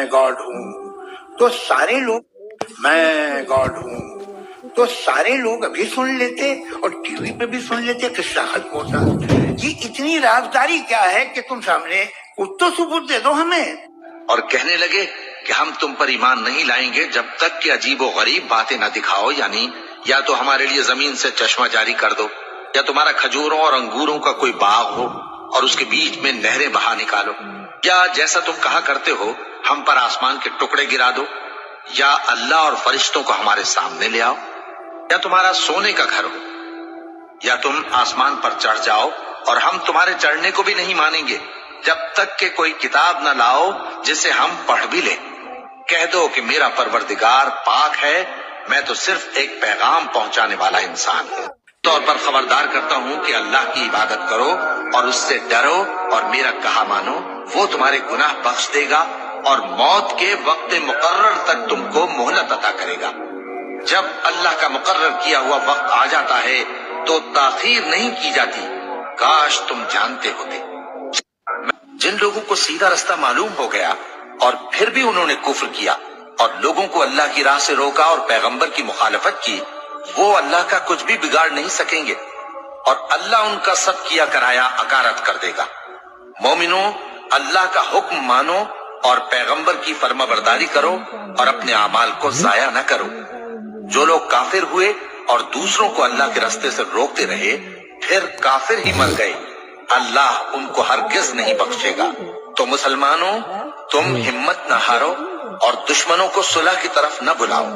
मैं गॉड हूँ, तो सारे लोग मैं गॉड हूँ, तो सारे लोग अभी सुन लेते और टीवी पे भी सुन लेते, किस्सा खत्म होता। ये इतनी राजदारी क्या है कि तुम सामने कुछ तो सबूत दे दो हमें। और कहने लगे कि हम तुम पर ईमान नहीं लाएंगे जब तक कि अजीबो गरीब बातें न दिखाओ, यानी या तो हमारे लिए जमीन से चश्मा जारी कर दो, या तुम्हारा खजूरों और अंगूरों का कोई बाग हो और उसके बीच में नहरें बहा निकालो, या जैसा तुम कहा करते हो हम पर आसमान के टुकड़े गिरा दो, या अल्लाह और फरिश्तों को हमारे सामने ले आओ, या तुम्हारा सोने का घर हो, या तुम आसमान पर चढ़ जाओ और हम तुम्हारे चढ़ने को भी नहीं मानेंगे जब तक कि कोई किताब न लाओ जिसे हम पढ़ भी लें। कह दो कि मेरा परवरदिगार पाक है, मैं तो सिर्फ एक पैगाम पहुंचाने वाला इंसान हूँ। तौर पर खबरदार करता हूँ कि अल्लाह की इबादत करो और उससे डरो और मेरा कहा मानो, वो तुम्हारे गुनाह बख्श देगा और मौत के वक्त मुकर्रर तक तुमको मोहलत अता करेगा। जब अल्लाह का मुकर्रर किया हुआ वक्त आ जाता है तो ताखीर नहीं की जाती, काश तुम जानते होते। जिन लोगों को सीधा रास्ता मालूम हो गया और फिर भी उन्होंने कुफ्र किया और लोगों को अल्लाह की राह से रोका और पैगंबर की मुखालफत की, वो अल्लाह का कुछ भी बिगाड़ नहीं सकेंगे और अल्लाह उनका सब किया कराया अकारत कर देगा। मोमिनो, अल्लाह का हुक्म मानो और पैगंबर की फर्माबरदारी करो और अपने अमाल को जाया न करो। जो लोग काफिर हुए और दूसरों को अल्लाह के रास्ते से रोकते रहे फिर काफिर ही मर गए, अल्लाह उनको हरगिज नहीं बख्शेगा। तो मुसलमानों, तुम हिम्मत न हारो और दुश्मनों को सुलह की तरफ न बुलाओ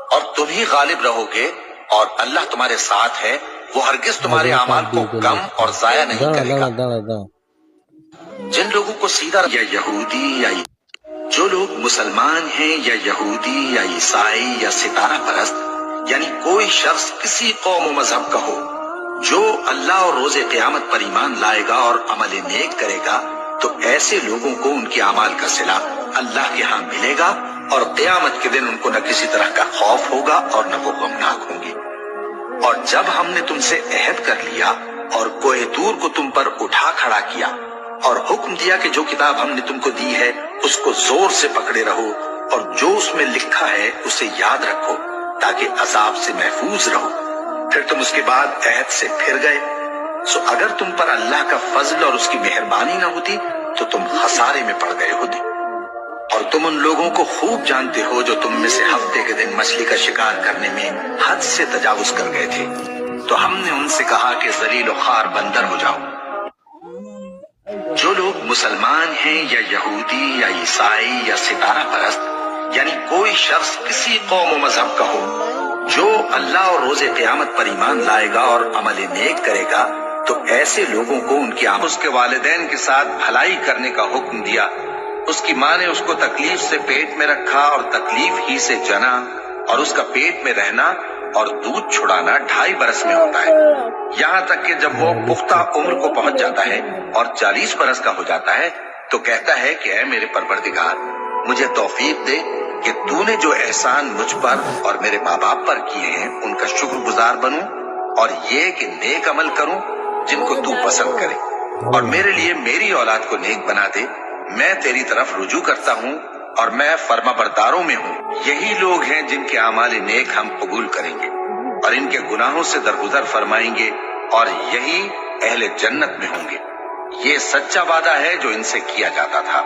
और तुम ही गालिब रहोगे और अल्लाह तुम्हारे साथ है, वो हरगिज तुम्हारे अमाल को कम और जाया नहीं करेगा। जिन लोगों को सीधा या यहूदी या जो लोग मुसलमान हैं या यहूदी या ईसाई या सितारा परस्त, यानी कोई शख्स किसी कौम मजहब का हो, जो अल्लाह और रोजे क़यामत पर ईमान लाएगा और अमल नेक करेगा, तो ऐसे लोगों को उनके अमाल का सिला अल्लाह के यहाँ मिलेगा और क़यामत के दिन उनको न किसी तरह का खौफ होगा और न वो गमनाक होंगे। और जब हमने तुमसे अहद कर लिया और कोहे तूर को तुम पर उठा खड़ा किया और हुक्म दिया कि जो किताब हमने तुमको दी है उसको जोर से पकड़े रहो और जो उसमें लिखा है उसे याद रखो ताकि अजाब से महफूज रहो, फिर तुम उसके बाद अहद से फिर गए, सो अगर तुम पर अल्लाह का फजल और उसकी मेहरबानी न होती तो तुम खसारे में पड़ गए होते। और तुम उन लोगों को खूब जानते हो जो तुम में से हफ्ते के दिन मछली का शिकार करने में हद से तजावुज कर गए थे, तो हमने उनसे कहा कि जलील और खार बंदर हो जाओ। जो लोग मुसलमान हैं या यहूदी या ईसाई या सितारा परस्त, यानी कोई शख्स किसी कौम व मजहब का हो, जो अल्लाह और रोजे क़यामत पर ईमान लाएगा और अमल नेक करेगा, तो ऐसे लोगों को उनकी उसके वालिदैन के साथ भलाई करने का हुक्म दिया। उसकी माँ ने उसको तकलीफ से पेट में रखा और तकलीफ ही से जना, और उसका पेट में रहना और दूध छुड़ाना 2.5 बरस में होता है, यहाँ तक कि जब वो पुख्ता उम्र को पहुंच जाता है और 40 बरस का हो जाता है तो कहता है कि ऐ मेरे परवरदिगार, मुझे तौफीक दे कि तूने जो एहसान मुझ पर और मेरे माँ बाप पर किए हैं उनका शुक्रगुजार बनूं और ये कि नेक अमल करूं जिनको तू पसंद करे, और मेरे लिए मेरी औलाद को नेक बना दे। मैं तेरी तरफ रुजू करता हूँ और मैं फर्माबरदारों में हूँ। यही लोग हैं जिनके आमाल नेक हम कबूल करेंगे और इनके गुनाहों से दरगुजर फरमाएंगे और यही अहले जन्नत में होंगे। ये सच्चा वादा है जो इनसे किया जाता था।